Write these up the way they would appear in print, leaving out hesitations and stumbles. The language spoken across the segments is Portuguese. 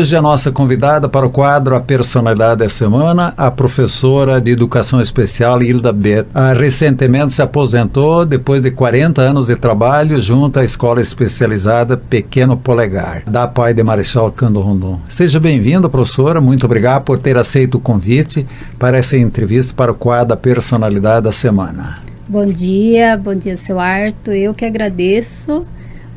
Hoje a nossa convidada para o quadro A Personalidade da Semana, a professora de Educação Especial Hilda Beth. Recentemente se aposentou depois de 40 anos de trabalho junto à Escola Especializada Pequeno Polegar, da PAI de Marechal Cândido Rondon. Seja bem-vinda, professora. Muito obrigado por ter aceito o convite para essa entrevista para o quadro A Personalidade da Semana. Bom dia, seu Arthur. Eu que agradeço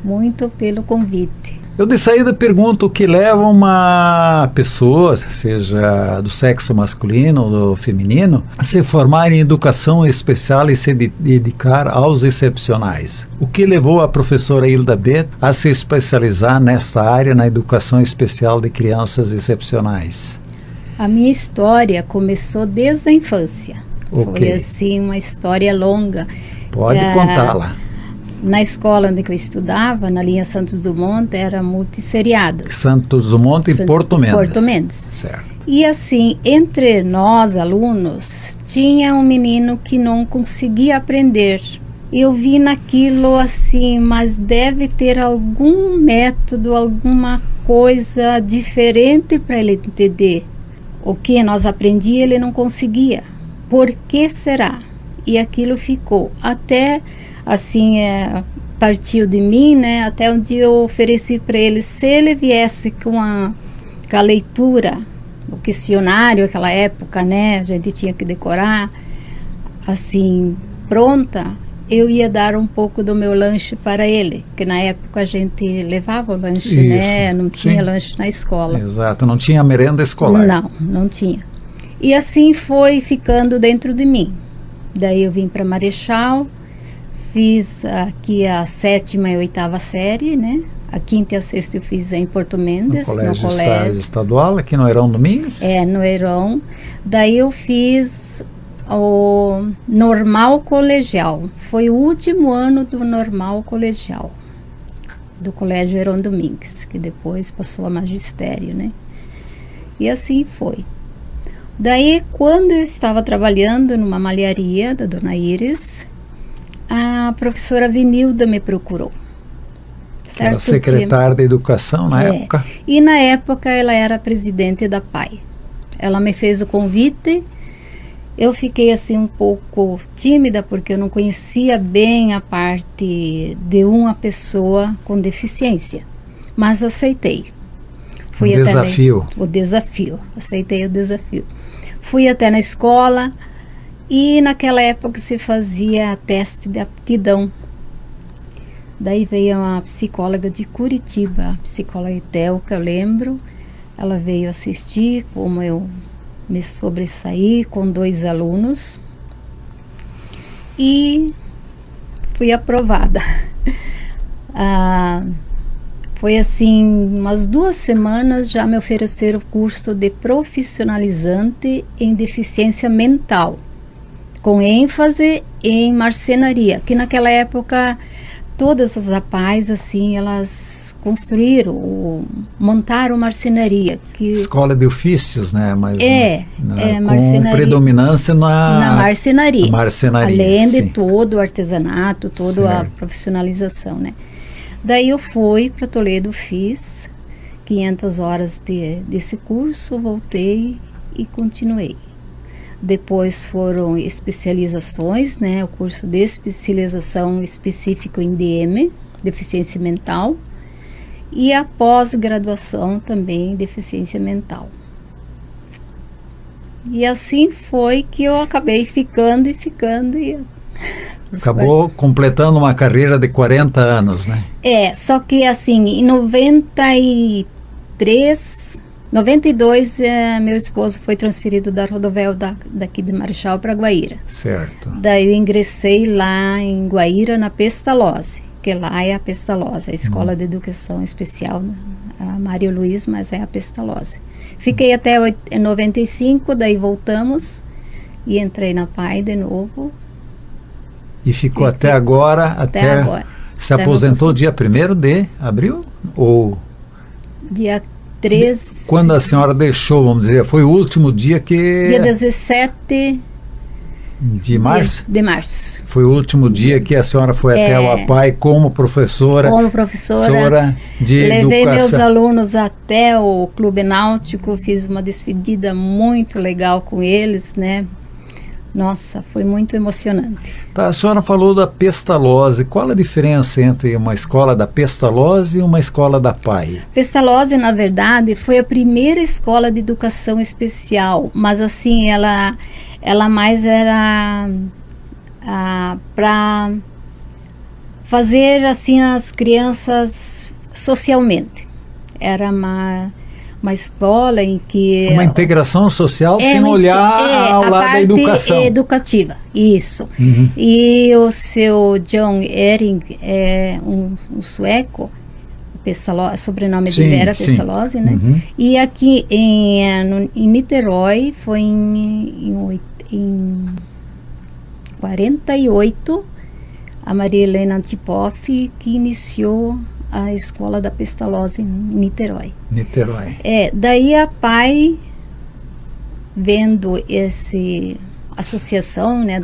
muito pelo convite. Eu de saída pergunto o que leva uma pessoa, seja do sexo masculino ou do feminino, a se formar em educação especial e se dedicar aos excepcionais. O que levou a professora Hilda Beth a se especializar nesta área, na educação especial de crianças excepcionais? A minha história começou desde a infância. Okay. Foi assim uma história longa. Pode contá-la. Na escola onde eu estudava, na linha Santos Dumont, era multisseriadas. Santos Dumont e Porto Mendes. Porto Mendes. Certo. E assim, entre nós, alunos, tinha um menino que não conseguia aprender. Eu vi naquilo assim, mas deve ter algum método, alguma coisa diferente para ele entender. O que nós aprendíamos, ele não conseguia. Por que será? E aquilo ficou até... Assim, partiu de mim, né? Até um dia eu ofereci para ele, se ele viesse com a leitura, o questionário, aquela época, né? A gente tinha que decorar, assim, pronta, eu ia dar um pouco do meu lanche para ele, porque na época a gente levava o lanche, isso, né? Não tinha lanche na escola. Exato, não tinha merenda escolar. Não tinha. E assim foi ficando dentro de mim. Daí eu vim para Marechal. Fiz aqui a 7ª e 8ª série, né? A 5ª e a 6ª eu fiz em Porto Mendes. No colégio estadual, aqui no Heirão Domingues? No Heirão. Daí eu fiz o normal colegial. Foi o último ano do normal colegial, do colégio Heirão Domingues, que depois passou a magistério, né? E assim foi. Daí, quando eu estava trabalhando numa malharia da Dona Iris, a professora Vinilda me procurou. Era secretária de Educação na época? E na época ela era presidente da PAI. Ela me fez o convite. Eu fiquei assim um pouco tímida, porque eu não conhecia bem a parte de uma pessoa com deficiência. Mas aceitei. O desafio. Aceitei o desafio. Fui até na escola. E naquela época se fazia teste de aptidão. Daí veio uma psicóloga de Curitiba, a psicóloga Telka, eu lembro. Ela veio assistir como eu me sobressaí com 2 alunos. E fui aprovada. Foi assim, umas 2 semanas já me ofereceram o curso de profissionalizante em deficiência mental, com ênfase em marcenaria, que naquela época todas as APAES, assim, elas montaram marcenaria. Escola de ofícios, né? Mas marcenaria. Com predominância na marcenaria. Além de sim. todo o artesanato, toda a profissionalização, né? Daí eu fui para Toledo, fiz 500 horas desse curso, voltei e continuei. Depois foram especializações, né? O curso de especialização específico em DM, deficiência mental, e a pós-graduação também, deficiência mental. E assim foi que eu acabei ficando. Acabou completando uma carreira de 40 anos, né? Só que assim, em 92, meu esposo foi transferido da rodovia daqui de Marechal para Guaíra. Certo. Daí eu ingressei lá em Guaíra, na Pestalozzi, que lá é a Pestalozzi, a Escola de Educação Especial, a Mário Luiz, mas é a Pestalozzi. Fiquei até 95, daí voltamos e entrei na PAI de novo. E ficou até agora? Até agora. Se aposentou dia 1º de abril? Ou... Dia 13. Quando a senhora deixou, vamos dizer, foi o último dia que... Dia 17 de março? De março. Foi o último dia que a senhora foi até o APAE como professora. Como professora, de levei educação. Meus alunos até o Clube Náutico, fiz uma despedida muito legal com eles, né? Nossa, foi muito emocionante. Tá, a senhora falou da Pestalozzi. Qual a diferença entre uma escola da Pestalozzi e uma escola da APAE? Pestalozzi, na verdade, foi a primeira escola de educação especial, mas assim, ela mais era para fazer assim as crianças socialmente. Era uma escola em que... Uma integração social sem olhar ao lado da educação. Educativa, isso. Uhum. E o seu John Ehring é um sueco, Pestalozzi, sobrenome dele era Pestalozzi, né? Uhum. E aqui em Niterói, foi em 48, a Maria Helena Antipoff que iniciou a escola da Pestalozzi em Niterói. Daí a APAE, vendo essa associação, né,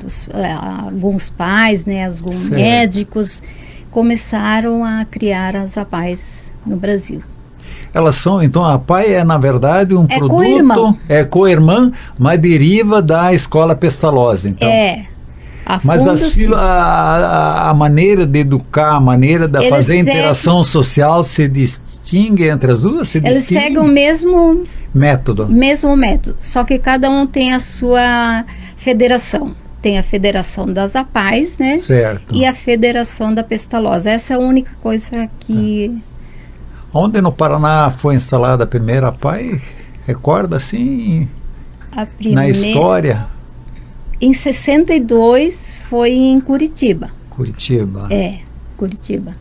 alguns pais, né, alguns médicos, começaram a criar as APAEs no Brasil. Elas são, então a APAE é na verdade um produto, co-irmã, mas deriva da escola Pestalozzi, então. Mas a maneira de educar, a maneira de fazer interação social se distingue entre as duas? Eles seguem o mesmo método, só que cada um tem a sua federação. Tem a Federação das APAEs, né? Certo. E a Federação da Pestalozzi. Essa é a única coisa que... Onde no Paraná foi instalada a primeira APAE? Recorda assim? Na história? Em 62 foi em Curitiba. Curitiba. Curitiba.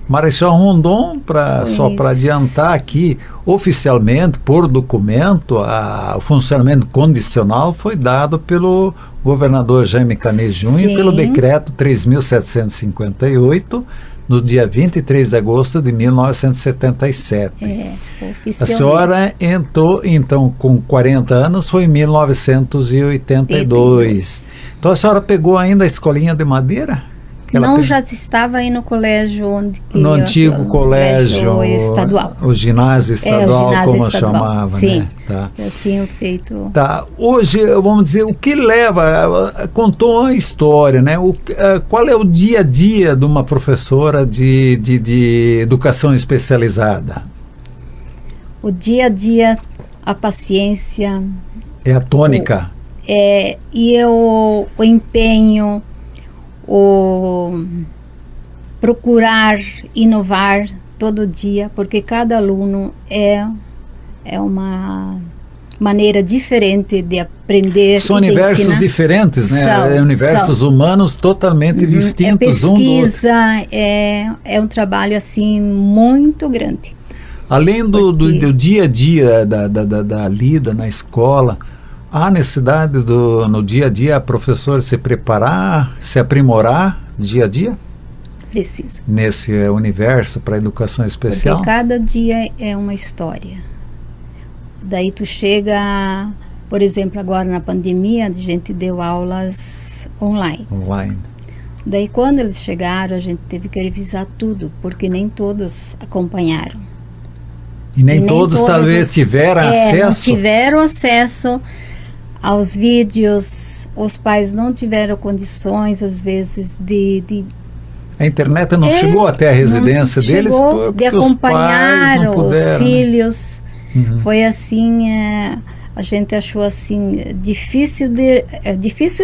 Marechal Rondon, só para adiantar aqui, oficialmente, por documento, o funcionamento condicional foi dado pelo governador Jaime Canet Júnior, pelo decreto 3.758, no dia 23 de agosto de 1977. A senhora entrou, então, com 40 anos, foi em 1982. Então a senhora pegou ainda a escolinha de madeira? Não, já estava aí no colégio no antigo colégio estadual. O ginásio estadual, como chamava, sim, né? Tá. Eu tinha feito. Tá. Hoje, vamos dizer, o que leva, contou a história, né? Qual é o dia a dia de uma professora de educação especializada? O dia a dia, a paciência. É a tônica. E o empenho, procurar inovar todo dia, porque cada aluno é uma maneira diferente de aprender. São universos diferentes, né? Universos humanos totalmente distintos um do outro. Pesquisa é um trabalho assim muito grande. Além do dia a dia da lida na escola, há necessidade no dia a dia a professora se preparar, se aprimorar dia a dia? Precisa. Nesse universo para a educação especial? Porque cada dia é uma história. Daí tu chega, por exemplo, agora na pandemia, a gente deu aulas online. Daí quando eles chegaram, a gente teve que revisar tudo, porque nem todos acompanharam. E nem todos talvez tiveram acesso? Não tiveram acesso aos vídeos, os pais não tiveram condições, às vezes, A internet não chegou até a residência deles? De acompanhar os filhos. Foi assim, a gente achou assim, difícil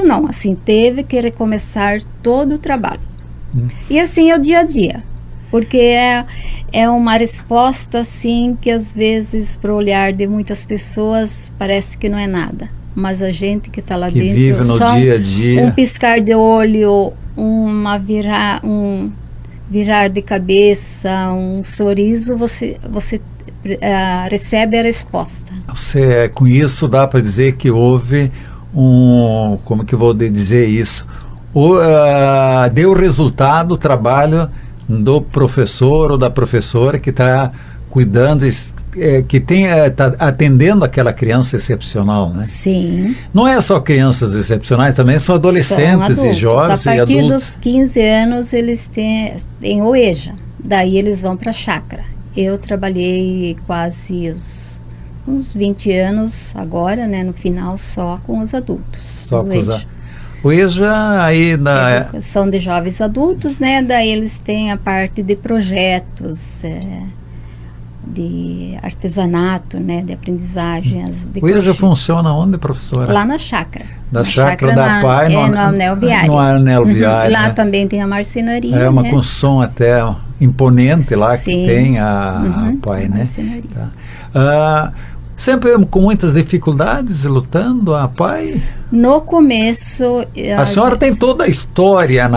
não, assim, teve que recomeçar todo o trabalho. E assim é o dia a dia, porque é uma resposta assim, que às vezes, para o olhar de muitas pessoas, parece que não é nada. Mas a gente que está lá dentro, vive no dia a dia, um piscar de olho, um virar de cabeça, um sorriso, você recebe a resposta. Com isso dá para dizer que houve como que eu vou dizer isso? Deu resultado o trabalho do professor ou da professora que está cuidando, que está atendendo aquela criança excepcional, né? Sim. Não é só crianças excepcionais, também são adolescentes São e jovens e adultos. A partir dos 15 anos eles têm o EJA, daí eles vão para a chácara. Eu trabalhei quase uns 20 anos agora, né, no final, só com os adultos. Só com os adultos. O EJA aí Educação de jovens adultos, né? Daí eles têm a parte de projetos, de artesanato, né? De aprendizagens. O EJA funciona onde, professora? Lá na chácara. Da chácara da PAI, no Anel Viário. No Anel Viário. Lá né? também tem a marcenaria. É uma construção até imponente lá. Sim. Que tem a PAI, né? Marcenaria. Tá. Sempre com muitas dificuldades lutando a PAI? No começo... A senhora tem toda a história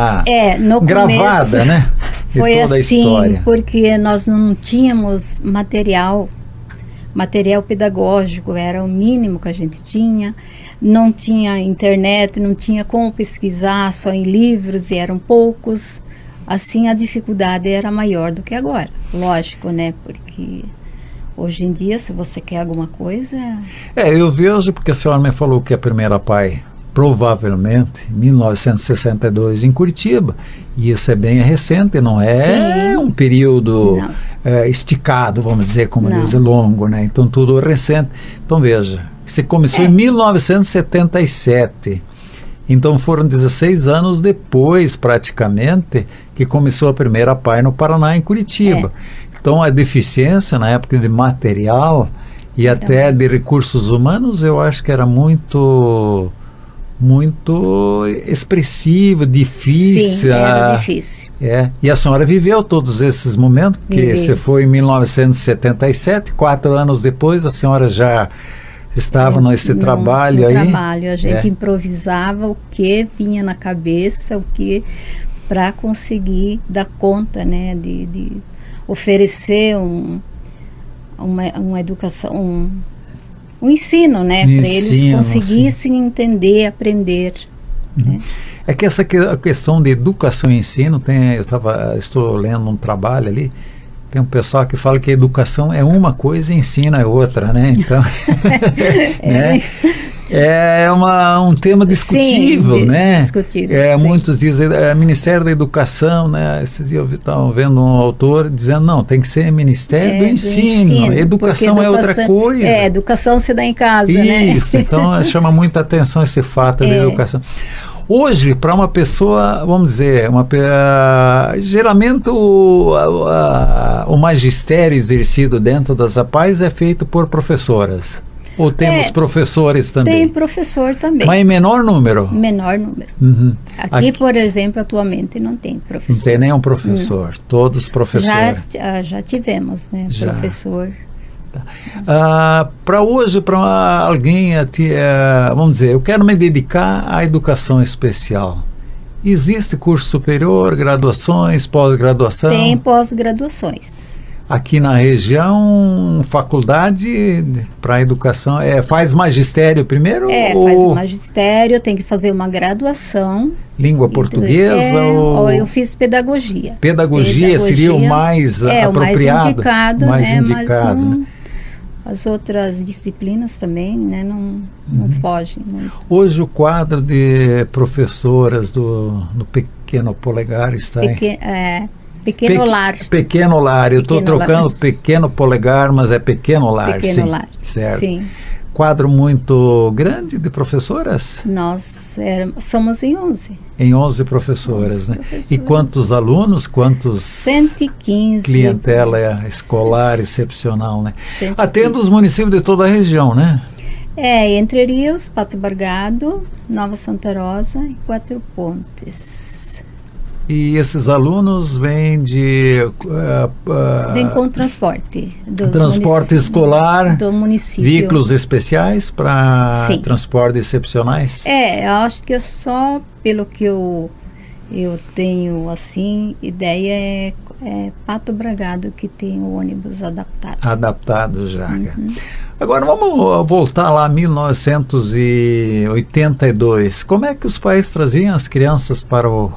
gravada, começo, né? Foi toda assim, a história. Porque nós não tínhamos material pedagógico, era o mínimo que a gente tinha. Não tinha internet, não tinha como pesquisar, só em livros, e eram poucos. Assim, a dificuldade era maior do que agora. Lógico, né? Porque... hoje em dia, se você quer alguma coisa... eu vejo, porque a senhora me falou que a primeira PAI, provavelmente, em 1962, em Curitiba. E isso é bem recente, não é Sim. um período esticado, vamos dizer, como dizer, longo, né? Então, tudo recente. Então, veja, você começou em 1977. Então, foram 16 anos depois, praticamente, que começou a primeira PAI no Paraná, em Curitiba. Então, a deficiência na época de material e até de recursos humanos, eu acho que era muito expressiva, difícil. Sim, era difícil. E a senhora viveu todos esses momentos, porque você foi em 1977, 4 anos depois, a senhora já estava nesse trabalho aí. A gente improvisava o que vinha na cabeça, para conseguir dar conta, né, de oferecer uma educação, um ensino, né, para eles conseguissem entender, aprender. Né? É que essa questão de educação e ensino, estou lendo um trabalho ali, tem um pessoal que fala que educação é uma coisa e ensino é outra, né? Então, né? É um tema discutível, Sim, né? Discutível. Muitos dizem, Ministério da Educação, né? Esses dias eu estava vendo um autor dizendo, não, tem que ser Ministério do Ensino. Educação é outra coisa. Educação se dá em casa, né? Isso, então chama muita atenção esse fato da educação. Hoje, para uma pessoa, vamos dizer, geralmente o magistério exercido dentro das APAES é feito por professoras. Ou temos professores também? Tem professor também. Mas em menor número? Menor número. Aqui, por exemplo, atualmente não tem professor. Não tem nenhum professor, todos professores. Já tivemos, né, professor. Para hoje, para alguém, vamos dizer, eu quero me dedicar à educação especial. Existe curso superior, graduações, pós-graduação? Tem pós-graduações. Aqui na região, faculdade para educação, faz magistério primeiro? Faz o magistério, tem que fazer uma graduação. Língua portuguesa? Ou eu fiz pedagogia. Pedagogia seria o mais apropriado? Mais indicado, né? Mas as outras disciplinas também, né, não fogem muito. Hoje o quadro de professoras do Pequeno Polegar está aí? Pequeno Lar. Pequeno Lar, eu estou trocando Pequeno Polegar, mas é Pequeno Lar. Pequeno Lar, certo. Sim. Quadro muito grande de professoras? Nós somos em 11. Em 11 professoras, né? Professoras. E quantos alunos? 115. Clientela escolar excepcional, né? 115. Atende os municípios de toda a região, né? Entre Rios, Pato Bargado, Nova Santa Rosa e Quatro Pontes. E esses alunos vêm vêm com transporte. Transporte escolar? Do município. Veículos especiais para transporte excepcionais? Eu acho que só pelo que eu tenho, assim, ideia é Pato Bragado que tem o ônibus adaptado. Adaptado já. Agora vamos voltar lá a 1982. Como é que os pais traziam as crianças para o...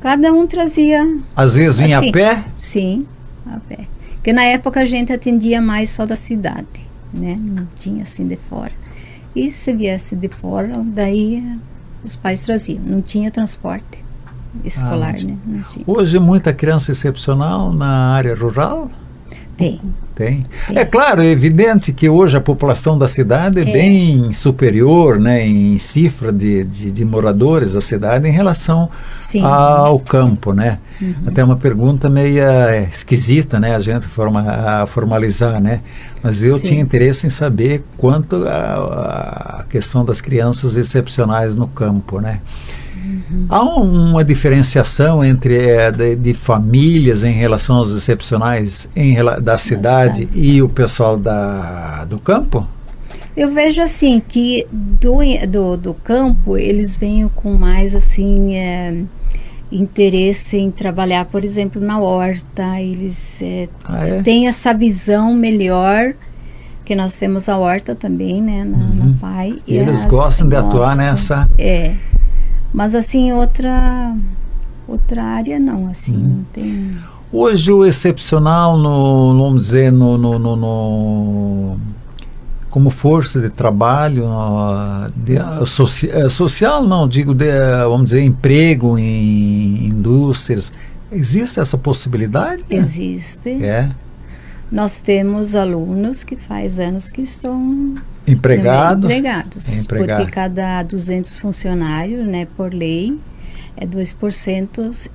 Cada um trazia... Às vezes vinha a pé? Sim, a pé. Porque na época a gente atendia mais só da cidade, né? Não tinha assim de fora. E se viesse de fora, daí os pais traziam. Não tinha transporte escolar, né? Não tinha. Hoje muita criança excepcional na área rural? Tem. Tem. É claro, é evidente que hoje a população da cidade é bem superior, né, em cifra de moradores da cidade em relação ao campo, né? Até uma pergunta meio esquisita, né, a gente formalizar, né? Mas eu tinha interesse em saber quanto a questão das crianças excepcionais no campo, né? Há uma diferenciação entre de famílias em relação aos excepcionais da cidade e o pessoal do campo? Eu vejo assim que do campo eles vêm com mais assim interesse em trabalhar, por exemplo, na horta. Eles têm essa visão melhor, que nós temos a horta também, né, na PAI. E eles gostam de atuar nessa... Mas assim, outra área não, assim, não tem... Hoje o excepcional, vamos dizer, como força de trabalho, social não, digo, vamos dizer, emprego em indústrias, existe essa possibilidade? Existe. Nós temos alunos que faz anos que estão... Empregados, porque cada 200 funcionários, né, por lei, é 2%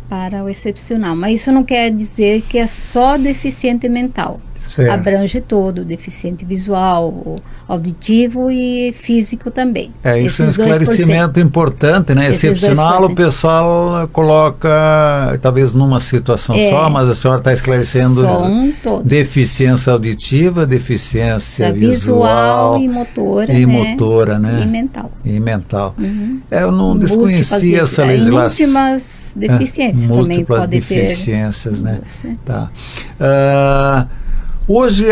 para o excepcional. Mas isso não quer dizer que é só deficiente mental. Certo. Abrange todo, deficiente visual, auditivo e físico também. Isso é um esclarecimento importante, né? Excepcional, o pessoal coloca, talvez numa situação só, mas a senhora está esclarecendo deficiência auditiva, deficiência visual e motora, né? E mental. Eu não desconhecia essa legislação. Múltiplas deficiências também pode ter. Múltiplas deficiências, né? Tá. Hoje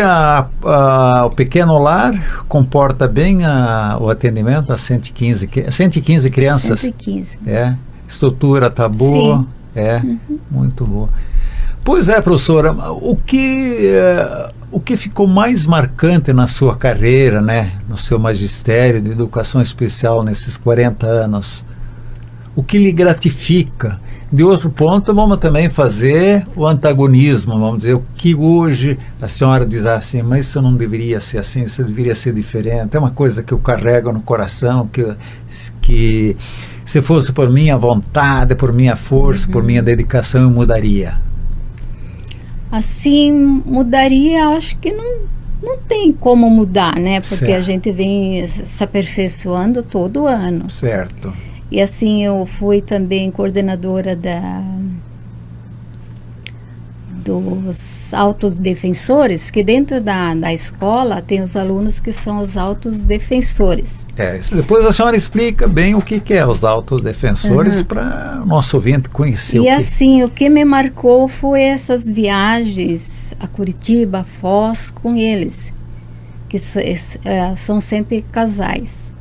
o pequeno lar comporta bem o atendimento a 115 crianças? 115. Estrutura está boa? Muito boa. Pois é, professora, o que ficou mais marcante na sua carreira, né, no seu magistério de educação especial nesses 40 anos? O que lhe gratifica? De outro ponto, vamos também fazer o antagonismo, vamos dizer, o que hoje a senhora diz assim, mas isso não deveria ser assim, isso deveria ser diferente, é uma coisa que eu carrego no coração, que se fosse por minha vontade, por minha força, por minha dedicação, eu mudaria. Assim, mudaria, acho que não tem como mudar, né, porque a gente vem se aperfeiçoando todo ano. Certo. E assim, eu fui também coordenadora dos autodefensores, que dentro da escola tem os alunos que são os autodefensores. Depois a senhora explica bem o que é os autodefensores para o nosso ouvinte conhecer. E assim, o que me marcou foi essas viagens a Curitiba, a Foz, com eles, que são sempre casais.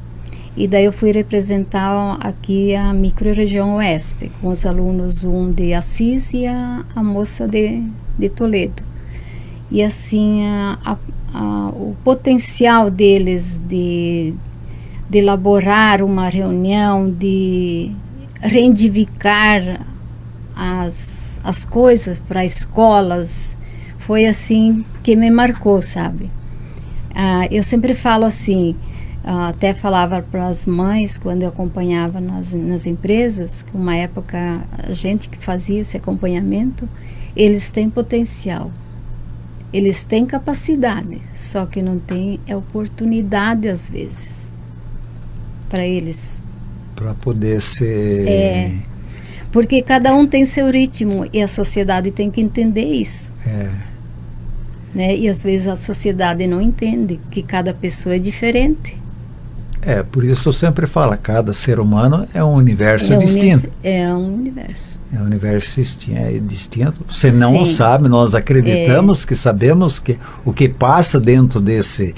E daí eu fui representar aqui a microrregião oeste, com os alunos, um de Assis e a moça de Toledo. E assim, o potencial deles de elaborar uma reunião, de reivindicar as coisas para escolas, foi assim que me marcou, sabe? Eu sempre falo assim, até falava para as mães quando eu acompanhava nas empresas, que uma época a gente que fazia esse acompanhamento, eles têm potencial, eles têm capacidade, só que não tem oportunidade às vezes para eles. Para poder ser... porque cada um tem seu ritmo e a sociedade tem que entender isso. Né? E às vezes a sociedade não entende que cada pessoa é diferente. Por isso eu sempre falo, cada ser humano é um universo distinto. É um universo. É um universo distinto. Você não sabe, nós acreditamos que sabemos que o que passa dentro desse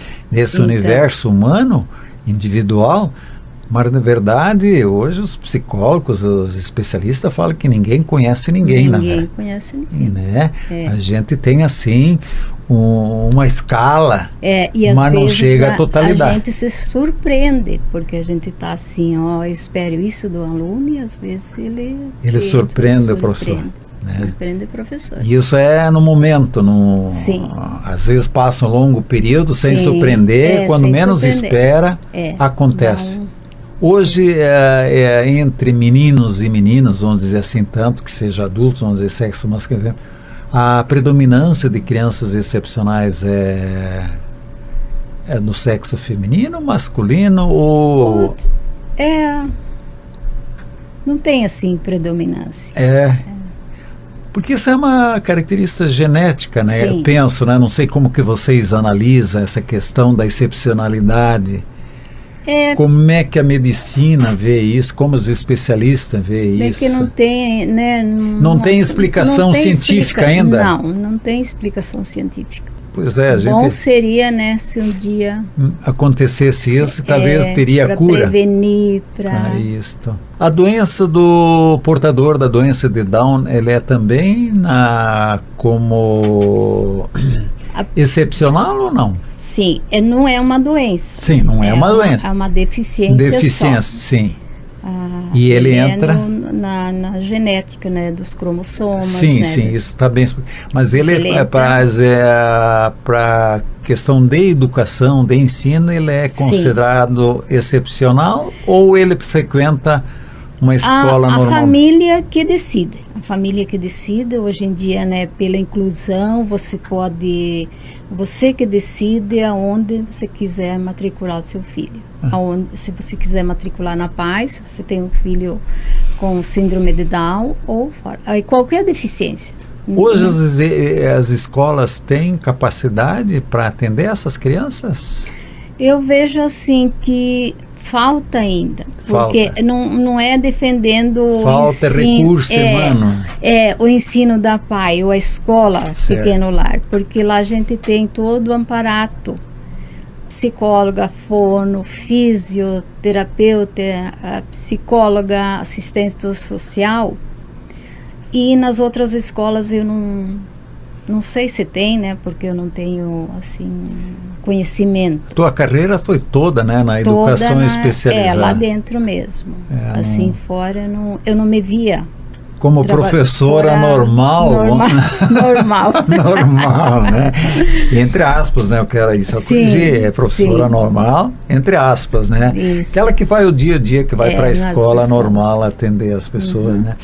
universo humano, individual, Mas, na verdade, hoje os psicólogos, os especialistas falam que ninguém conhece ninguém, né? Ninguém conhece ninguém. Né? É. A gente tem, assim, uma escala, E às mas não vezes chega à totalidade. A gente se surpreende, porque a gente está assim, ó, eu espero isso do aluno, e às vezes ele surpreende o professor. Né? Surpreende o professor. E isso é no momento, Sim. Às vezes passa um longo período sem Sim, surpreender, quando sem menos surpreender. espera, acontece. Hoje, entre meninos e meninas, vamos dizer assim, tanto que seja adultos, vamos dizer sexo masculino, a predominância de crianças excepcionais é no sexo feminino, masculino ou... Não tem assim predominância. Porque isso é uma característica genética, né? Sim. Eu penso, né? Não sei como que vocês analisam essa questão da excepcionalidade. Como é que a medicina vê isso? Como os especialistas veem isso? Que não tem, né? Não tem explicação científica ainda? Não tem explicação científica. Pois é, a gente... Bom seria, né, se um dia... acontecesse isso, talvez teria cura. Para prevenir, para... isto. A doença do portador da doença de Down, ele é também como excepcional ou não? Sim, não é uma doença. Sim, não é uma doença. É uma deficiência Deficiência, só. sim. E ele entra na genética, né, dos cromossomas. Sim, né, sim, isso está bem. Mas ele para questão de educação, de ensino, ele é considerado excepcional ou ele frequenta uma escola normal? A família que decide. A família que decide, hoje em dia, né, pela inclusão, você que decide aonde você quiser matricular o seu filho. Se você quiser matricular na Paz, se você tem um filho com síndrome de Down ou qualquer deficiência. Hoje as escolas têm capacidade para atender essas crianças? Eu vejo assim que falta ainda, porque não é defendendo falta recurso humano. O ensino da PAI ou a escola Pequeno Lar, porque lá a gente tem todo o aparato, psicóloga, fono, fisioterapeuta, psicóloga, assistente social, e nas outras escolas eu não sei se tem, né, porque eu não tenho assim conhecimento. Tua carreira foi toda, né, na educação especializada. Lá dentro mesmo. Assim, fora eu não me via. Como professora normal. Normal, né? Entre aspas, né? Eu quero isso corrigir. Professora normal, entre aspas, né? Isso. Aquela que vai o dia a dia, que vai para a escola normal atender as pessoas, né?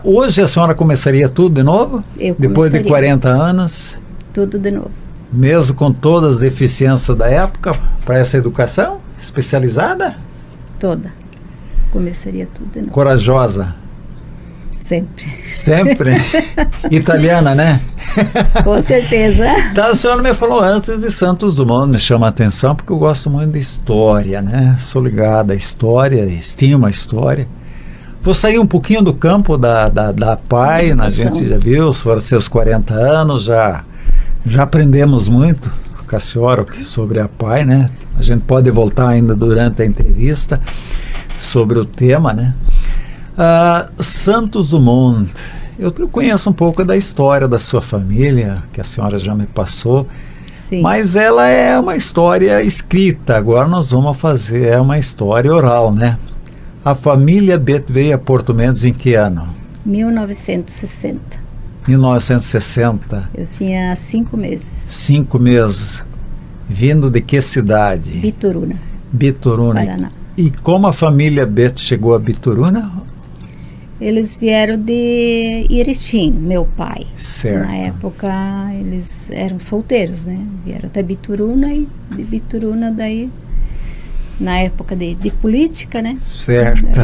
Hoje a senhora começaria tudo de novo? Depois de 40 anos? Tudo de novo. Mesmo com todas as deficiências da época, para essa educação especializada? Toda. Começaria tudo de novo. Corajosa? Sempre. Sempre? Italiana, né? Com certeza. Tá, a senhora me falou antes de Santos Dumont, me chama a atenção porque eu gosto muito de história, né? Sou ligado à história, estimo a história. Vou sair um pouquinho do campo da PAI, a gente já viu, foram seus 40 anos, já aprendemos muito com a senhora sobre a PAI, né? A gente pode voltar ainda durante a entrevista sobre o tema, né? Santos Dumont, eu conheço um pouco da história da sua família, que a senhora já me passou. Sim. Mas ela é uma história escrita, agora nós vamos fazer uma história oral, né? A família Beth veio a Porto Mendes em que ano? 1960. 1960. Eu tinha 5 meses. 5 meses. Vindo de que cidade? Bituruna. Bituruna. Paraná. E como a família Beth chegou a Bituruna? Eles vieram de Iretim, meu pai. Certo. Na época eles eram solteiros, né? Vieram até Bituruna e de Bituruna daí, na época de política, né? Certo.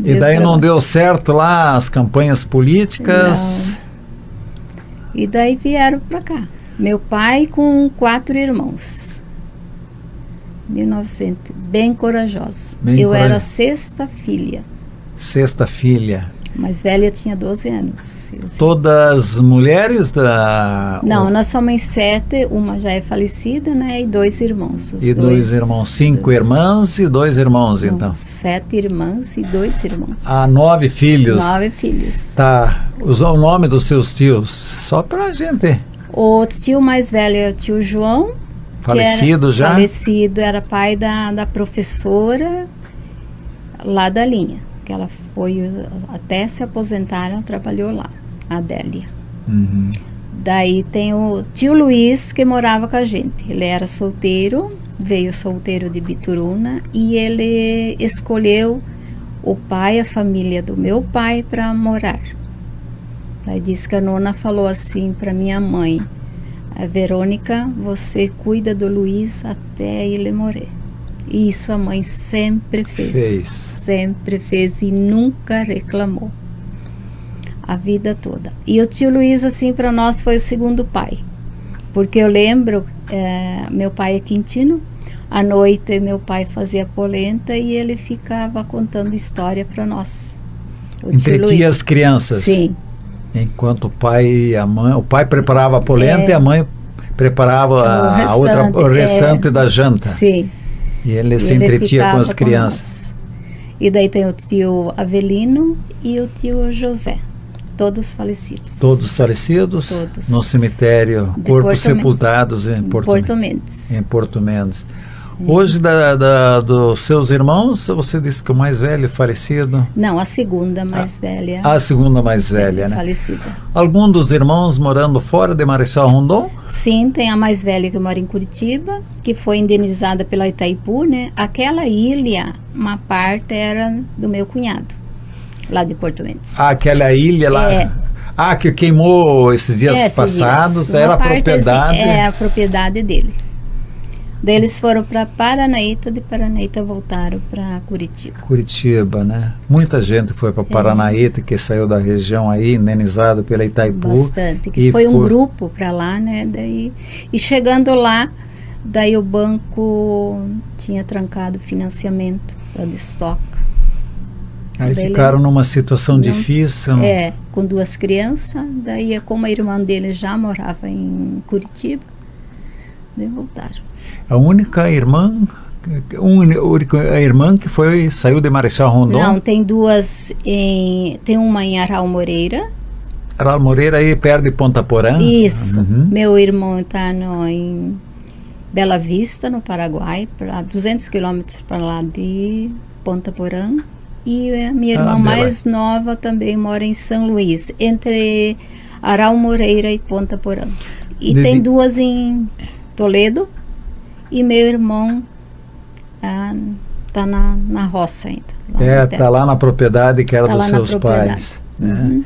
E daí não deu certo lá as campanhas políticas? Não. E daí vieram para cá. Meu pai com 4 irmãos. 1900, bem corajosa. Eu era a 6ª filha. 6ª filha. A mais velha tinha 12 anos. Todas mulheres da... Não, nós somos em 7, uma já é falecida, né? E 2 irmãos. E 2 irmãos, 5 irmãs e 2 irmãos, não, então. 7 irmãs e 2 irmãos. 9 filhos. 9 filhos. Tá, usou o nome dos seus tios, só pra gente... O tio mais velho é o tio João. Falecido já? Falecido, era pai da professora lá da linha. Que ela foi, até se aposentar, ela trabalhou lá, a Adélia. Uhum. Daí tem o tio Luiz, que morava com a gente. Ele era solteiro, veio solteiro de Bituruna, e ele escolheu o pai, a família do meu pai, para morar. Daí disse que a nona falou assim para minha mãe: a Verônica, você cuida do Luiz até ele morrer. E isso a mãe sempre fez. Sempre fez e nunca reclamou. A vida toda. E o tio Luiz, assim, para nós foi o segundo pai. Porque eu lembro, meu pai é quintino, à noite meu pai fazia polenta e ele ficava contando história para nós. Entretia as crianças? Sim. Enquanto o pai preparava a polenta e a mãe preparava o restante da janta. Sim. E ele se entretia com as crianças. E daí tem o tio Avelino e o tio José, todos falecidos. Todos falecidos? Todos. No cemitério, corpos sepultados em Porto Mendes. Em Porto Mendes. Hoje, dos seus irmãos, você disse que o mais velho é falecido? Não, a segunda mais velha. A segunda mais velha, né? Falecida. Algum dos irmãos morando fora de Marechal Rondon? Sim, tem a mais velha que mora em Curitiba, que foi indenizada pela Itaipu, né? Aquela ilha, uma parte era do meu cunhado, lá de Porto Mendes. Aquela ilha lá? Que queimou esses dias passados, era a propriedade? É a propriedade dele. Daí eles foram para Paranaíta, de Paranaíta voltaram para Curitiba. Curitiba, né? Muita gente foi para Paranaíta, que saiu da região aí, indenizado pela Itaipu. Bastante, que foi um grupo para lá, né? Daí, e chegando lá, daí o banco tinha trancado o financiamento para destoca. Aí ficaram numa situação difícil. Com 2 crianças, daí como a irmã dele já morava em Curitiba, daí voltaram. A única irmã, que saiu de Marechal Rondon? Não, tem 2, tem uma em Aral Moreira. Aral Moreira aí perto de Ponta Porã? Isso. Uhum. Meu irmão está em Bela Vista, no Paraguai, para 200 quilômetros para lá de Ponta Porã. E a minha irmã mais nova também mora em São Luís, entre Aral Moreira e Ponta Porã. E tem 2 em Toledo. E meu irmão está na roça ainda. Está lá na propriedade que era dos seus pais. Uhum.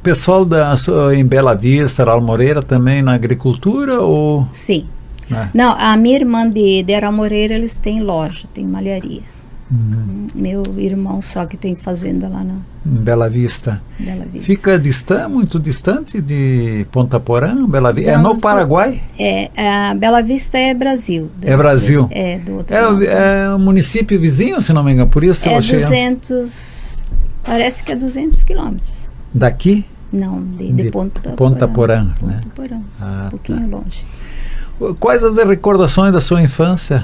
Pessoal em Bela Vista, Aral Moreira, também na agricultura? Ou? Sim. Não, a minha irmã de Aral Moreira, eles têm loja, tem malharia. Meu irmão só que tem fazenda lá em Bela Vista. Fica muito distante de Ponta Porã? Bela Vista? É no Paraguai? Bela Vista é Brasil. É Brasil? Do outro lado. É um município vizinho, se não me engano, por isso eu achei... 200, parece que é 200 quilômetros. Daqui? Não, de Ponta Porã. Né? Ponta Porã, um pouquinho longe. Quais as recordações da sua infância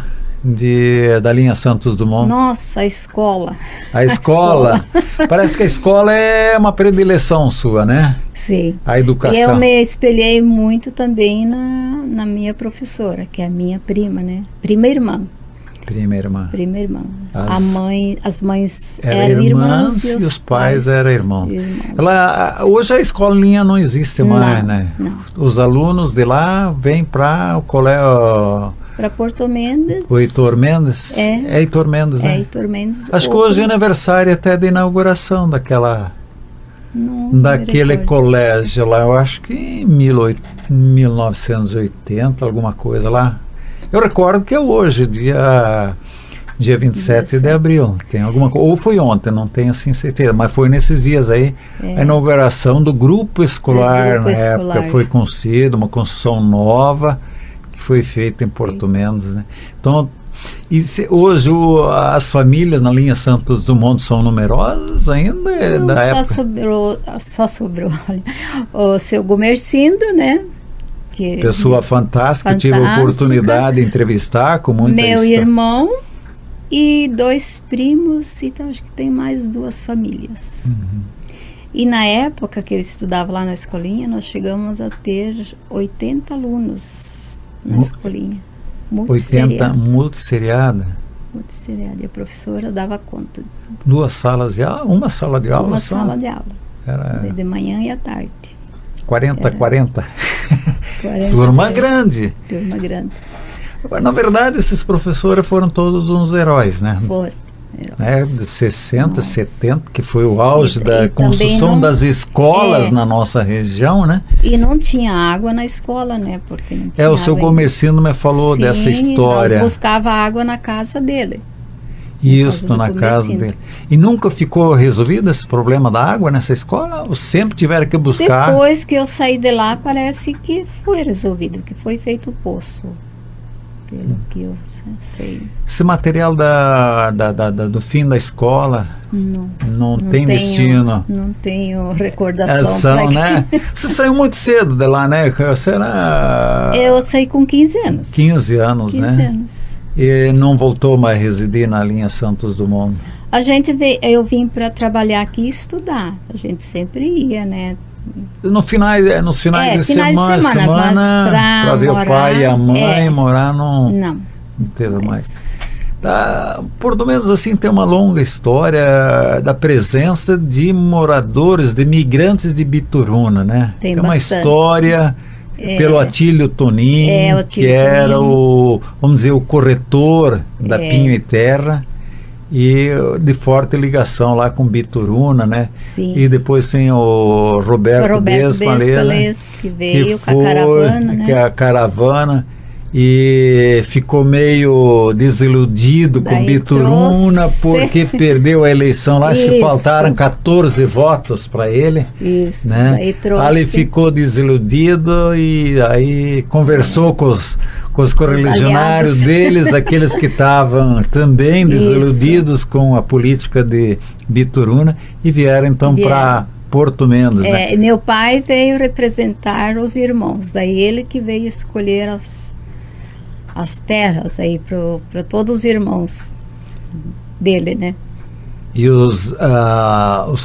da linha Santos Dumont? Nossa, a escola. A escola. Parece que a escola é uma predileção sua, né? Sim. A educação. E eu me espelhei muito também na minha professora, que é a minha prima, né? Prima irmã. As mães eram irmãs e os pais eram irmãos. Hoje a escolinha não existe mais, né? Não. Os alunos de lá vêm para o colégio... Para Porto Mendes. O Heitor Mendes? É Heitor Mendes, né? É Heitor Mendes. Acho que hoje é aniversário até da inauguração daquele colégio lá. Eu acho que em 1980, alguma coisa lá. Eu recordo que é hoje, dia 27 de abril. Tem alguma coisa, ou foi ontem, não tenho assim certeza, mas foi nesses dias aí, a inauguração do grupo escolar. Na época foi construído uma construção nova, que foi feita em Porto Mendes, né? Então, E hoje as famílias na linha Santos Dumont são numerosas ainda? Não, só sobrou olha, o seu Gumercindo, né? Que pessoa fantástica, tive a oportunidade de entrevistar com muita meu irmão e 2 primos, então acho que tem mais 2 famílias. E na época que eu estudava lá na escolinha, nós chegamos a ter 80 alunos na escolinha. 80 multisseriada? Multisseriada. E a professora dava conta. 2 salas de aula? Uma sala de aula só? Uma sala de aula. Era... de manhã e à tarde. 40. 40 Turma grande. Turma grande. Na verdade, esses professores foram todos uns heróis, né? Foram. De 60, 70, que foi o auge da construção das escolas na nossa região, né? E não tinha água na escola, né? Porque não tinha o seu Gumercindo me falou dessa história. Nós buscava água na casa dele. Isso, na casa dele. E nunca ficou resolvido esse problema da água nessa escola? Ou sempre tiveram que buscar? Depois que eu saí de lá, parece que foi resolvido, que foi feito o poço. Pelo que eu sei. Esse material do fim da escola não tem destino. Não tenho recordação. Né? Você saiu muito cedo de lá, né? Eu saí com 15 anos. 15 anos, 15 né? Anos. E não voltou mais a residir na linha Santos Dumont? Eu vim para trabalhar aqui e estudar. A gente sempre ia, né? Nos finais de semana para ver o pai e a mãe morar não teve mais. Por do menos assim tem uma longa história da presença de moradores, de imigrantes de Bituruna, né? Tem uma história pelo Atílio Tonin, que era vamos dizer, o corretor da Pinho e Terra, e de forte ligação lá com Bituruna, né? Sim. E depois tem o Roberto Bespalês, que veio com a caravana, né? Que é a caravana, e ficou meio desiludido com Bituruna porque perdeu a eleição lá. Acho que faltaram 14 votos para ele. Isso, né? daí trouxe. Ali ficou desiludido e aí conversou com os correligionários deles, aqueles que estavam também desiludidos com a política de Bituruna, e vieram então para Porto Mendes. Né? Meu pai veio representar os irmãos, daí ele que veio escolher as terras aí para todos os irmãos dele, né? E os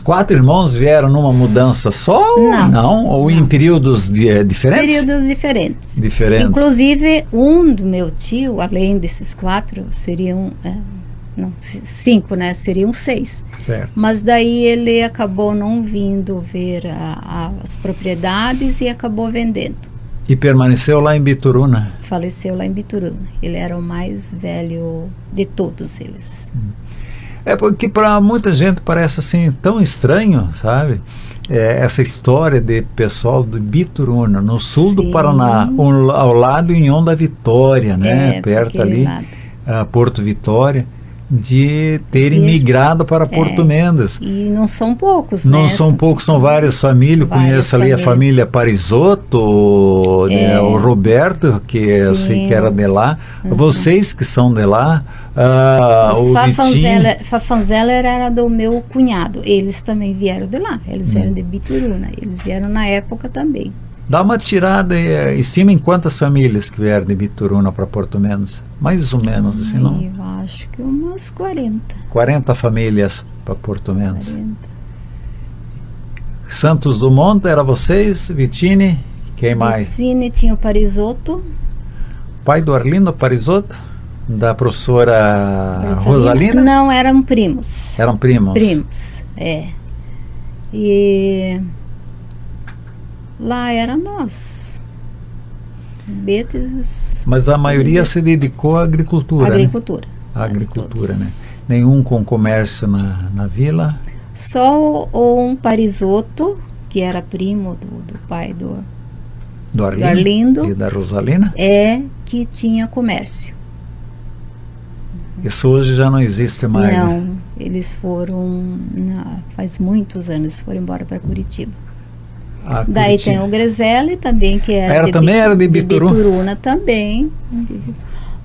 4 irmãos vieram numa mudança só? Não? Ou em períodos diferentes? Períodos diferentes. Inclusive, um do meu tio, além desses 4, seriam 5, né? Seriam 6. Certo. Mas daí ele acabou não vindo ver as propriedades e acabou vendendo. E permaneceu lá em Bituruna? Faleceu lá em Bituruna. Ele era o mais velho de todos eles. Porque para muita gente parece assim tão estranho, sabe? Essa história de pessoal do Bituruna, no sul do Paraná, ao lado em União da Vitória, né? Perto ali, Porto Vitória, de terem migrado para Porto Mendes. E não são poucos, né? Não são poucos, são várias famílias. Conheço ali a família Parisotto, né? O Roberto, que eu sei que era de lá. Vocês que são de lá. Os Fafanzeller era do meu cunhado. Eles também vieram de lá. Eles eram de Bituruna. Eles vieram na época também. Dá uma tirada em cima em quantas famílias que vieram de Bituruna para Porto Mendes? Mais ou menos, assim, não? Eu acho que umas 40. 40 famílias para Porto Mendes. 40. Santos Dumont era vocês, Vitine, quem mais? Vitine, tinha o Parisotto. Pai do Arlindo Parisotto? Da professora Rosalina? Não, eram primos. Eram primos? Primos, E lá era nós. Betes. Mas a maioria se dedicou à agricultura. Agricultura. Né? Agricultura, né? Nenhum com comércio na vila? Só um Parisotto, que era primo do pai do Arlindo. E da Rosalina? Que tinha comércio. Isso hoje já não existe mais. Não, né? Eles foram, faz muitos anos, foram embora para Curitiba. Daí tem o Grezelli também, que era também era de Bituruna? Bituruna também.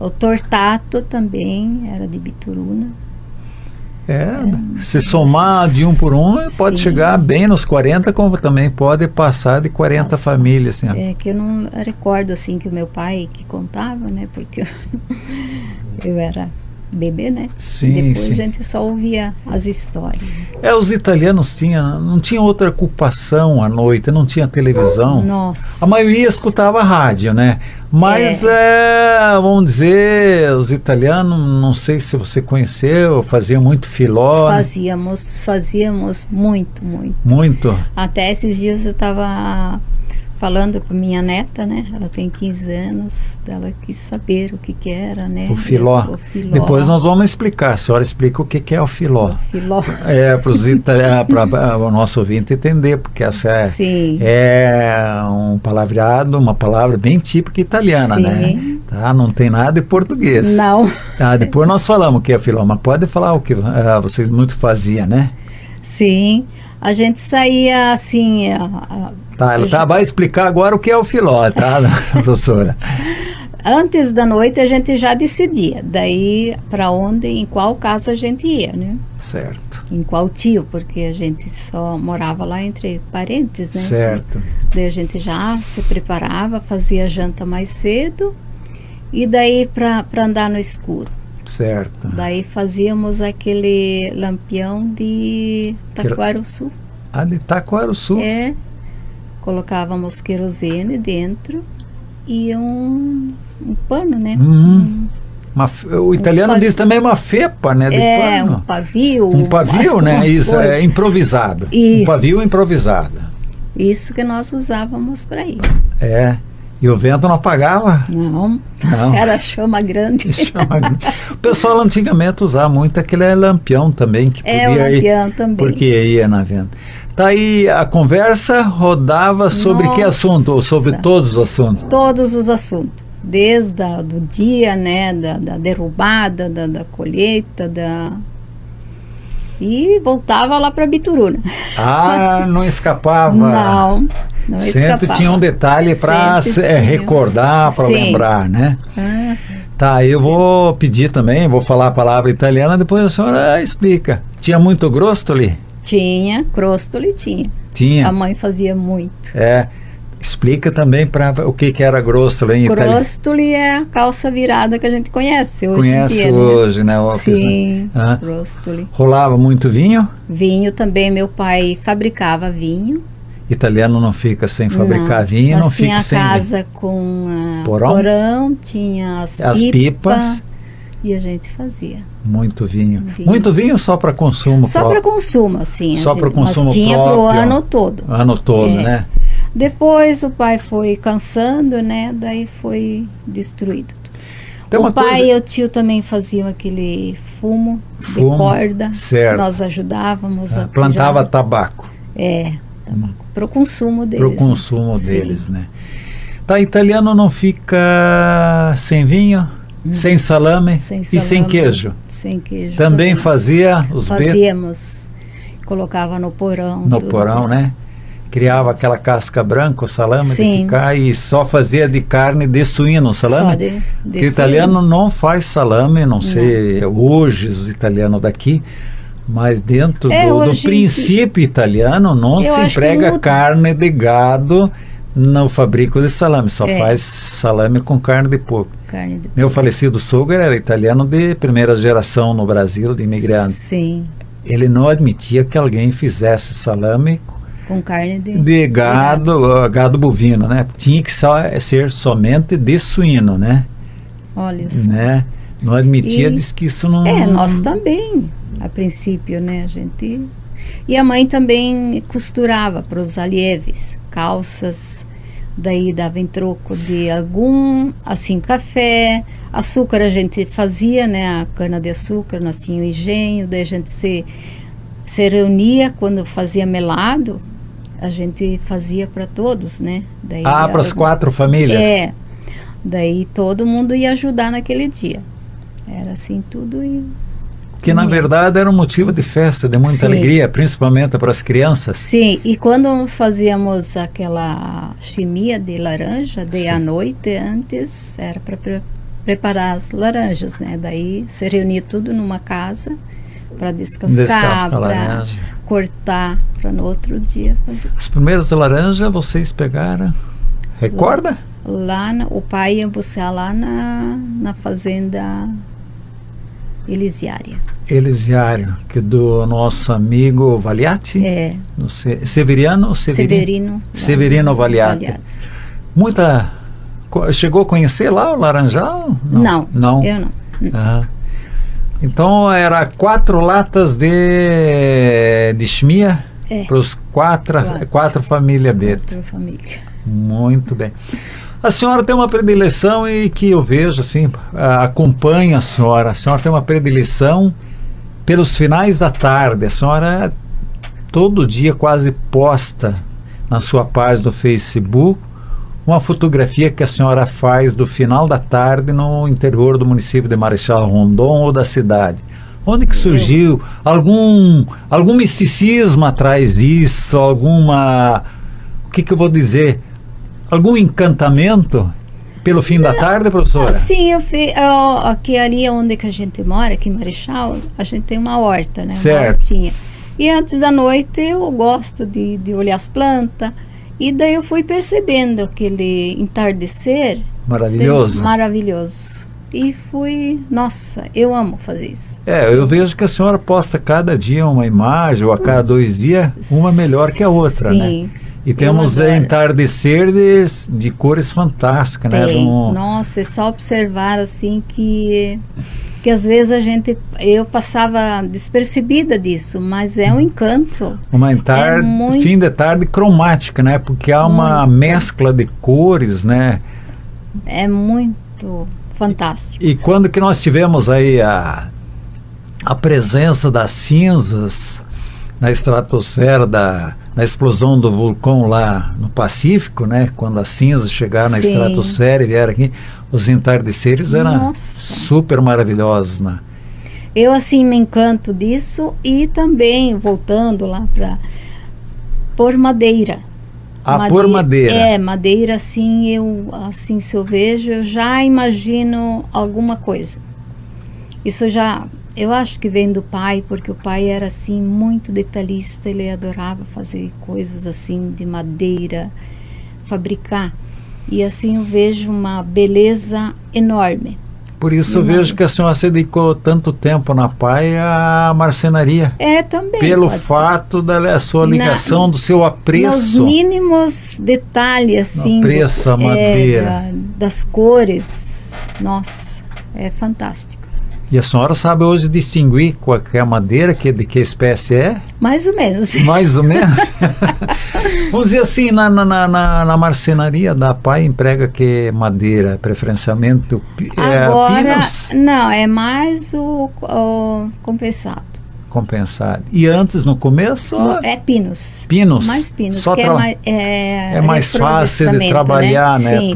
O tortato também era de Bituruna. Se somar de um por um, pode Sim. chegar bem nos 40, como também pode passar de 40 Nossa, famílias. Assim, ó. É que eu não recordo assim que o meu pai que contava, né? Porque eu era bebê, né? Sim, Depois sim. a gente só ouvia as histórias. Os italianos não tinham outra ocupação à noite, não tinha televisão. Nossa. A maioria escutava rádio, né? Mas, vamos dizer, os italianos, não sei se você conheceu, faziam muito filó. Fazíamos muito, muito. Muito. Até esses dias eu estava falando para minha neta, né? Ela tem 15 anos, ela quis saber o que era, né? O filó. O filó. Depois nós vamos explicar. A senhora explica o que é o filó. O filó. Para o nosso ouvinte entender, porque essa Sim. é um palavreado, uma palavra bem típica italiana, Sim. né? Tá? Não tem nada de português. Não. Tá? Depois nós falamos o que é filó, mas pode falar o que vocês muito faziam, né? Sim. A gente saía assim. Tá, vai explicar agora o que é o filó, tá, professora? Antes da noite a gente já decidia. Daí para onde, em qual casa a gente ia, né? Certo. Em qual tio, porque a gente só morava lá entre parentes, né? Certo. Daí a gente já se preparava, fazia janta mais cedo e daí para andar no escuro. Certo. Daí fazíamos aquele lampião de Taquarussu. De Taquarussu. Colocávamos querosene dentro e um pano, né? O italiano diz também uma fepa, né? De pano. Um pavio. Um pavio, né? Isso, improvisado. Isso. Um pavio improvisado. Isso que nós usávamos para ir. E o vento não apagava? Não. Era chama grande. O pessoal antigamente usava muito aquele lampião também. Que podia o lampião também. Porque ia na venda. Tá aí, a conversa rodava sobre que assunto? Ou sobre todos os assuntos? Todos os assuntos. Desde do dia, né? Da derrubada, da colheita, E voltava lá para Bituruna. Não escapava. Não Sempre escapava. Tinha um detalhe para recordar, para lembrar, né? Tá, eu vou pedir também, vou falar a palavra italiana, depois a senhora explica. Tinha muito grostoli? Tinha, crostoli tinha. Tinha. A mãe fazia muito. Explica também para o que era grostoli em italiano. Grostoli é a calça virada que a gente conhece hoje em dia. Conhece hoje, né? Sim, grostoli. Rolava muito vinho? Vinho também, meu pai fabricava vinho. Italiano não fica sem fabricar vinho, não fica sem vinho. Tinha casa com porão, tinha as pipas. E a gente fazia. Muito vinho. Muito vinho só para consumo próprio? Só para consumo, assim. Só para consumo mas tinha próprio? Tinha para o ano todo. Ano todo, né? Depois o pai foi cansando, né? Daí foi destruído. O pai e o tio também faziam aquele fumo de corda. Certo. Nós ajudávamos a plantava tabaco. Tabaco. Para o consumo deles. Para o consumo deles, né? Tá, italiano não fica sem vinho? Sem salame e sem queijo? Sem queijo. Também fazia os Fazíamos. Colocava no porão. No porão, né? Criava aquela casca branca, o salame de picar e só fazia de carne de suíno o salame? Só de Porque o italiano não faz salame, não sei hoje os italianos daqui, mas dentro do princípio italiano não se emprega carne de gado no fabrico de salame, só faz salame com carne de porco. Meu falecido sogro era italiano de primeira geração no Brasil, de imigrante. Sim. Ele não admitia que alguém fizesse salame com carne de gado bovino, né? Tinha que ser somente de suíno, né? Olha só. Né? Não admitia, diz que isso não... nós também, a princípio, né? A gente... E a mãe também costurava para os alieves, calças, daí dava em troco de algum, assim, café, açúcar a gente fazia, né? A cana de açúcar, nós tínhamos engenho, daí a gente se reunia quando fazia melado, a gente fazia para todos, né? Daí para as 4 famílias? Daí todo mundo ia ajudar naquele dia. Era assim tudo e... Que na verdade era um motivo de festa, de muita alegria, principalmente para as crianças. Sim, e quando fazíamos aquela chimia de laranja, à noite antes, era para preparar as laranjas, né? Daí se reunia tudo numa casa para descascar, Descasca a para laranja. cortar, para no outro dia fazer. As primeiras laranjas vocês pegaram? Recorda? O pai ia buscar lá na fazenda Elisiária. Elisiário, que do nosso amigo Valiati? É, No Severino Severino Valiati. Chegou a conhecer lá o Laranjal? Não, Não. eu não. Aham. Então era 4 latas de chimia para os quatro famílias Beta. Outra família. Muito bem. A senhora tem uma predileção e que eu vejo assim, acompanha a senhora tem uma predileção pelos finais da tarde. A senhora todo dia quase posta na sua página do Facebook uma fotografia que a senhora faz do final da tarde no interior do município de Marechal Rondon ou da cidade. Onde que surgiu algum misticismo atrás disso, o que eu vou dizer? Algum encantamento pelo fim da tarde, professora? Sim, aqui ali onde que a gente mora, aqui em Marechal, a gente tem uma horta, né? Certo. Uma hortinha. E antes da noite eu gosto de olhar as plantas. E daí eu fui percebendo aquele entardecer. Maravilhoso. Maravilhoso. E nossa, eu amo fazer isso. Eu vejo que a senhora posta cada dia uma imagem, ou a cada 2 dias, uma melhor que a outra, sim, né? E temos entardecer de cores fantásticas, né? Nossa, é só observar assim que às vezes eu passava despercebida disso, mas é um encanto. Fim de tarde cromática, né? Porque há uma mescla de cores, né? É muito fantástico. E quando que nós tivemos aí a presença das cinzas na estratosfera na explosão do vulcão lá no Pacífico, né? Quando as cinzas chegaram na estratosfera e vieram aqui, os entardeceres eram super maravilhosos, né? Eu assim me encanto disso e também voltando lá para por madeira. Por madeira. Madeira assim se eu vejo, eu já imagino alguma coisa. Isso eu acho que vem do pai, porque o pai era assim muito detalhista, ele adorava fazer coisas assim de madeira, fabricar. E assim eu vejo uma beleza enorme. Por isso eu vejo que a senhora se dedicou tanto tempo na PAI à marcenaria. Também. Pelo fato da sua ligação, do seu apreço. Nos mínimos detalhes, assim. Apreço à madeira. Das cores. Nossa, é fantástico. E a senhora sabe hoje distinguir qual é a madeira, de que espécie é? Mais ou menos. Mais ou menos? Vamos dizer assim, na marcenaria da PAI emprega que madeira, preferencialmente pinos? Não, é mais o compensado. Compensado. E antes, no começo? É pinos. Pinos? Mais pinos. Só que é mais fácil de trabalhar, né?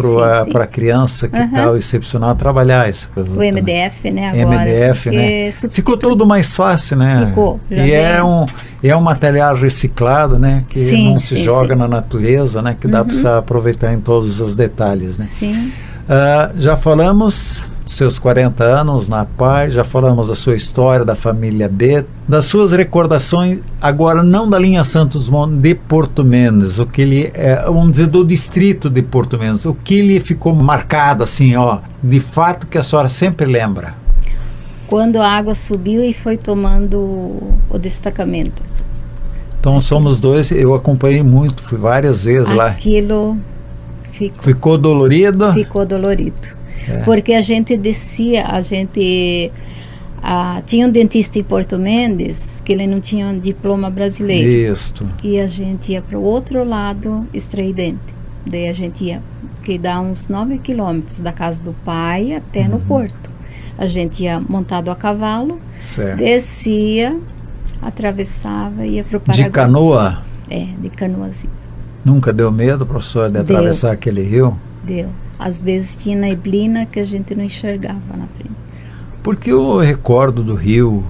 Para a criança que está excepcional trabalhar isso. O MDF, né? Agora. MDF, né? Ficou tudo mais fácil, né? Ficou. E é um material reciclado, né? Que não se joga na natureza, né? Que dá para você aproveitar em todos os detalhes, né? Sim. Já falamos dos seus 40 anos na PAI, já falamos da sua história, da família B, das suas recordações, agora não da linha Santos Dumont, de Porto Mendes, o que ele vamos dizer, do distrito de Porto Mendes, o que lhe ficou marcado, assim, de fato que a senhora sempre lembra? Quando a água subiu e foi tomando o destacamento. Então somos dois, eu acompanhei muito, fui várias vezes lá. Aquilo ficou dolorido? Ficou dolorido. Porque a gente descia, tinha um dentista em Porto Mendes que ele não tinha um diploma brasileiro. Isso. E a gente ia para o outro lado extrair dente. Daí a gente ia, que dá uns 9 quilômetros da casa do pai até no porto. A gente ia montado a cavalo, descia, atravessava e ia para o Paraguai. De canoa? De canoazinha. Nunca deu medo, professor, de atravessar aquele rio? Deu. Às vezes tinha neblina que a gente não enxergava na frente. Porque eu recordo do rio...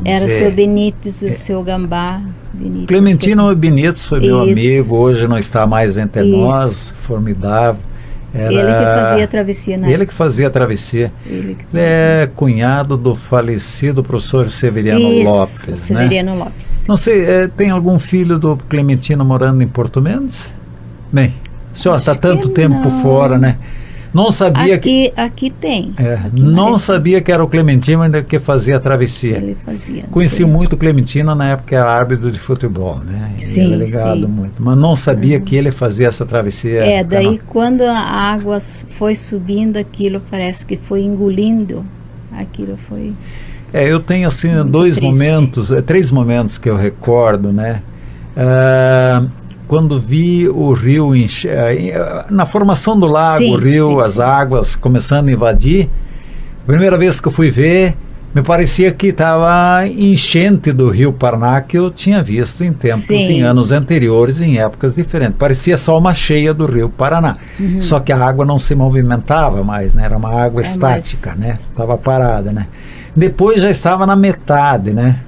Era o seu Benítez, o seu Gambá. Benítez, Clementino Benítez foi meu amigo, hoje não está mais entre nós, formidável. Era Ele que fazia a travessia, né? Ele que fazia a travessia. Ele É cunhado do falecido professor Severiano Lopes, né? Severiano Lopes. Não sei, tem algum filho do Clementino morando em Porto Mendes? Bem, o senhor está tanto tempo por fora, né? Não sabia Aqui tem. Aqui não sabia que era o Clementino ainda que fazia a travessia. Ele fazia. Conheci muito o Clementino na época que era árbitro de futebol, né? Sim, ele era ligado muito. Mas não sabia que ele fazia essa travessia. Daí quando a água foi subindo, aquilo parece que foi engolindo. Aquilo foi... Eu tenho assim três momentos que eu recordo, né? Quando vi o rio na formação do lago, o rio, as águas começando a invadir, a primeira vez que eu fui ver, me parecia que estava enchente do rio Paraná, que eu tinha visto em tempos, em anos anteriores, em épocas diferentes. Parecia só uma cheia do rio Paraná. Só que a água não se movimentava mais, né? Era uma água estática, né? Estava parada, né? Depois já estava na metade, né?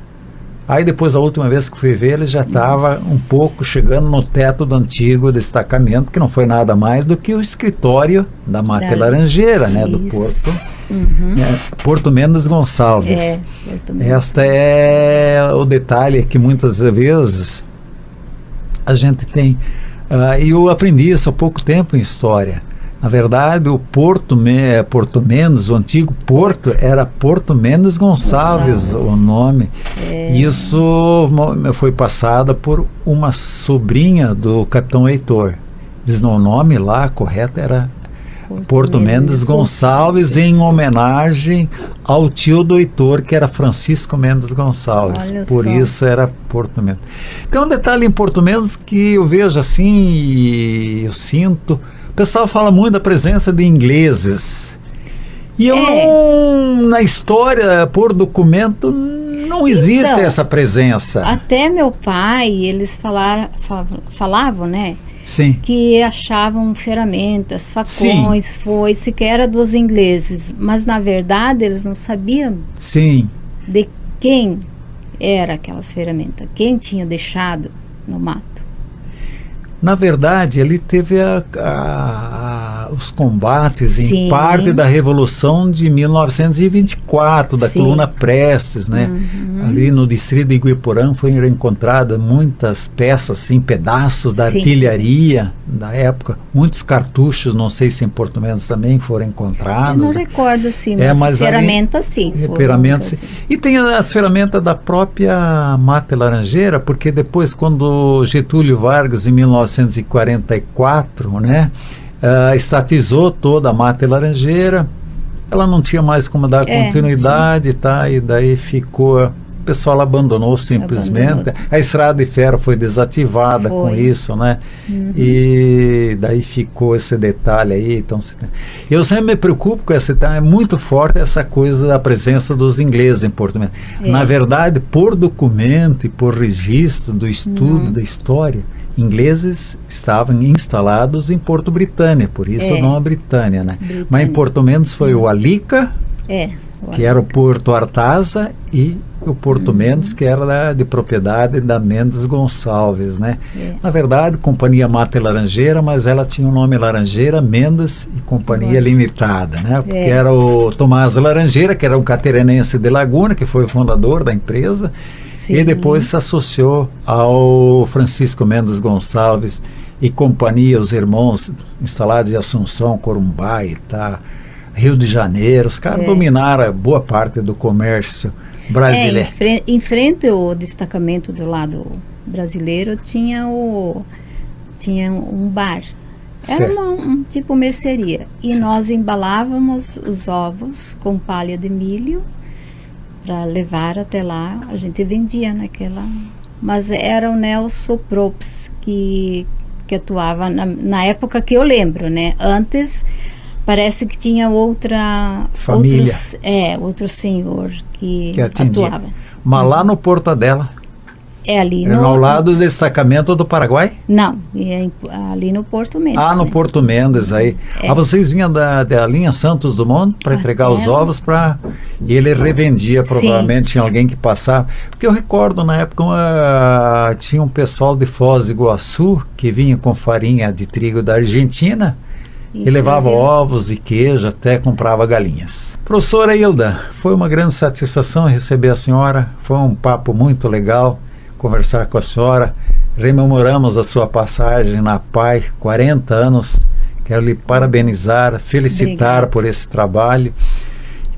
Aí depois, a última vez que fui ver, ele já estava um pouco chegando no teto do antigo destacamento, que não foi nada mais do que o escritório da Mate Laranjeira, né, do Porto. Porto Mendes Gonçalves. Porto Mendes. Esta é o detalhe que muitas vezes a gente tem. E eu aprendi isso há pouco tempo em história. Na verdade, o Porto Mendes, o antigo Porto, era Porto Mendes Gonçalves, o nome. Isso foi passado por uma sobrinha do capitão Heitor. Diz, o nome lá correto era Porto Mendes Gonçalves, em homenagem ao tio do Heitor, que era Francisco Mendes Gonçalves. Por isso era Porto Mendes. Tem um detalhe em Porto Mendes que eu vejo assim e eu sinto. O pessoal fala muito da presença de ingleses. E eu não, na história, por documento, não existe essa presença. Até meu pai, eles falavam, né? Sim. Que achavam ferramentas, facões, foice, que era dos ingleses. Mas, na verdade, eles não sabiam de quem eram aquelas ferramentas. Quem tinha deixado no mato. Na verdade, ele teve os combates em parte da Revolução de 1924, da coluna Prestes, né? Ali no distrito de Iguiporã foram encontradas muitas peças, assim, pedaços da artilharia da época, muitos cartuchos, não sei se em Porto Mendes também foram encontrados. Eu não recordo, assim, mas ferramentas sim. Ferramentas, e tem as ferramentas da própria Mate Laranjeira, porque depois, quando Getúlio Vargas, em 1944, né, estatizou toda a Mate Laranjeira, ela não tinha mais como dar continuidade, tá? E daí ficou, o pessoal abandonou simplesmente. A estrada de ferro foi desativada com isso, né? E daí ficou esse detalhe aí. Então, eu sempre me preocupo com esse detalhe, é muito forte essa coisa da presença dos ingleses em Porto Mendes. Na verdade, por documento e por registro do estudo da história, ingleses estavam instalados em Porto Britânia, por isso o nome Britânia, né? Mas em Porto Mendes foi o Alica, que era o Porto Artaza, e o Porto Mendes, que era de propriedade da Mendes Gonçalves, né? Na verdade, Companhia Mate Laranjeira, mas ela tinha o nome Laranjeira, Mendes e Companhia Limitada, né? Porque era o Tomás Laranjeira, que era um catarinense de Laguna, que foi o fundador da empresa, e depois se associou ao Francisco Mendes Gonçalves e companhia, os irmãos instalados em Assunção, Corumbá, Itá, Rio de Janeiro. Os caras dominaram boa parte do comércio brasileiro. Em frente ao destacamento do lado brasileiro tinha um bar. Era um tipo mercearia. E nós embalávamos os ovos com palha de milho para levar até lá. A gente vendia naquela... Mas era o Nelson Props que atuava na época que eu lembro, né? Antes... Parece que tinha outra família, outro senhor que atuava. Mas lá no Portadela? Ali ao lado do destacamento do Paraguai? Não, ali no Porto Mendes. No Porto Mendes aí. Vocês vinham da linha Santos Dumont para entregar os ovos e ele revendia, provavelmente tinha alguém que passava. Porque eu recordo na época tinha um pessoal de Foz do Iguaçu que vinha com farinha de trigo da Argentina E levava ovos e queijo, até comprava galinhas. Professora Hilda, foi uma grande satisfação receber a senhora. Foi um papo muito legal conversar com a senhora. Rememoramos a sua passagem na PAI, 40 anos. Quero lhe parabenizar, felicitar por esse trabalho.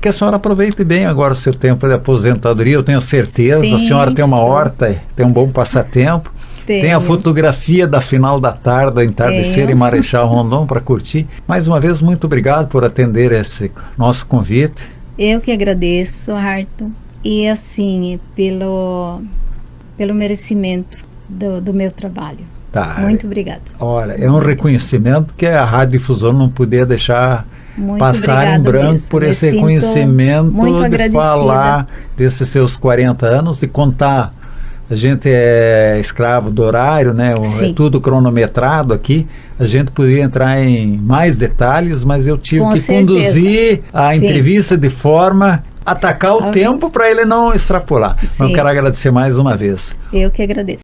Que a senhora aproveite bem agora o seu tempo de aposentadoria. Eu tenho certeza, Sim, a senhora tem uma horta, tem um bom passatempo. Tem a fotografia da final da tarde, do entardecer em Marechal Rondon para curtir. Mais uma vez, muito obrigado por atender esse nosso convite. Eu que agradeço, Harton, e assim, pelo merecimento do meu trabalho. Tá. Muito obrigada. Olha, é um reconhecimento que a Rádio Difusor não podia deixar passar em branco mesmo. Por esse reconhecimento de falar desses seus 40 anos, de contar. A gente é escravo do horário, né? É tudo cronometrado aqui. A gente poderia entrar em mais detalhes, mas eu tive que conduzir a entrevista de forma a atacar o tempo para ele não extrapolar. Então, eu quero agradecer mais uma vez. Eu que agradeço.